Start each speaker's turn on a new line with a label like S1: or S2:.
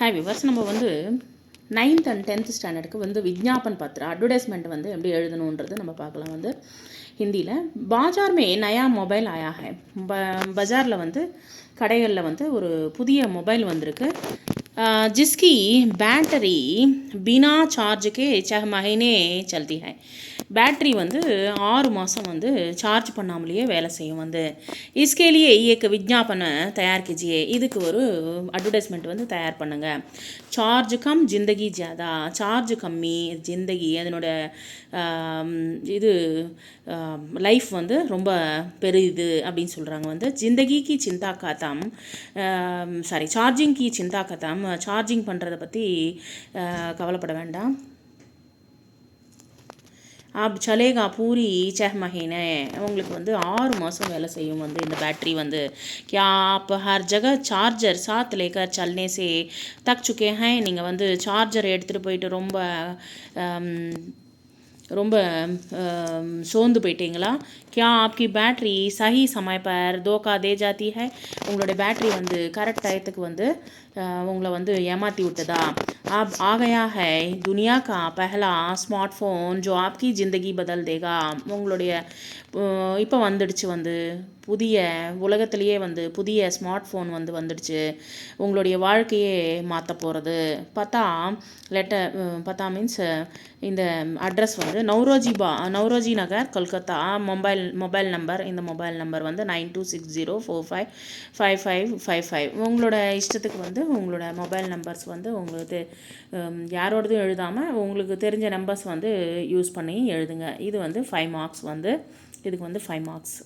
S1: Hi viewers, நம்ம வந்து 9th and 10th ஸ்டாண்டர்டுக்கு வந்து விஜ்ஞாபன் பத்திரம் அட்வர்டைஸ்மெண்ட் வந்து எப்படி எழுதணுன்றது நம்ம பார்க்கலாம். வந்து ஹிந்தியில் பாஜார் மே நயா மொபைல் ஆயா ஹை. பஜாரில் வந்து கடைகளில் வந்து ஒரு புதிய மொபைல் வந்திருக்கு. जिसकी बैटरी बिना चार्ज के 6 महीने चलती है. பேட்ரி வந்து 6 மாதம் வந்து சார்ஜ் பண்ணாமலேயே வேலை செய்யும். வந்து इसके लिए एक विज्ञापन तैयार कीजिए. இதுக்கு ஒரு அட்வர்டைஸ்மெண்ட் வந்து தயார் பண்ணுங்கள். Charge come Zindagi ஜியாதா. சார்ஜ் கம்மி ஜிந்தகி அதனோட இது லைஃப் வந்து ரொம்ப பெரிது அப்படின்னு சொல்கிறாங்க. வந்து ஜிந்தகி கி சிந்தா காத்தாம் சார்ஜிங் கி சிந்தா காத்தாம் சார்ஜிங் பண்ணுறதை பற்றி கவலைப்பட வேண்டாம். अब चलेगा पूरी 6 महीने. உங்களுக்கு வந்து 6 மாதம் வேலை செய்யும் வந்து இந்த பேட்ரி வந்து. क्या आप हर जगह चार्जर साथ लेकर चलने से थक चुके हैं. நீங்கள் வந்து சார்ஜர் எடுத்துகிட்டு போயிட்டு ரொம்ப சோர்ந்து போயிட்டீங்களா? क्या आपकी बैटरी सही समय पर धोखा दे जाती है. உங்களுடைய பேட்ரி வந்து கரெக்ட் டயத்துக்கு வந்து உங்களை வந்து ஏமாற்றி விட்டதா? अब आ गया है दुनिया का पहला स्मार्टफोन जो आपकी ज़िंदगी बदल देगा. உங்களுடைய இப்போ வந்துடுச்சு வந்து புதிய உலகத்திலேயே வந்து புதிய ஸ்மார்ட் ஃபோன் வந்து வந்துடுச்சு, உங்களுடைய வாழ்க்கையே மாற்ற போகிறது. பத்தா மீன்ஸ் இந்த அட்ரஸ் வந்து நவ்ரோஜி நகர் கொல்கத்தா. மொபைல் நம்பர், இந்த மொபைல் நம்பர் வந்து 9260455555. உங்களோட இஷ்டத்துக்கு வந்து உங்களோட மொபைல் நம்பர்ஸ் வந்து உங்களுக்கு யாரோடதும் எழுதாமல் உங்களுக்கு தெரிஞ்ச நம்பர்ஸ் வந்து யூஸ் பண்ணி எழுதுங்க. இது வந்து 5 மார்க்ஸ் வந்து இதுக்கு வந்து 5 மார்க்ஸ்.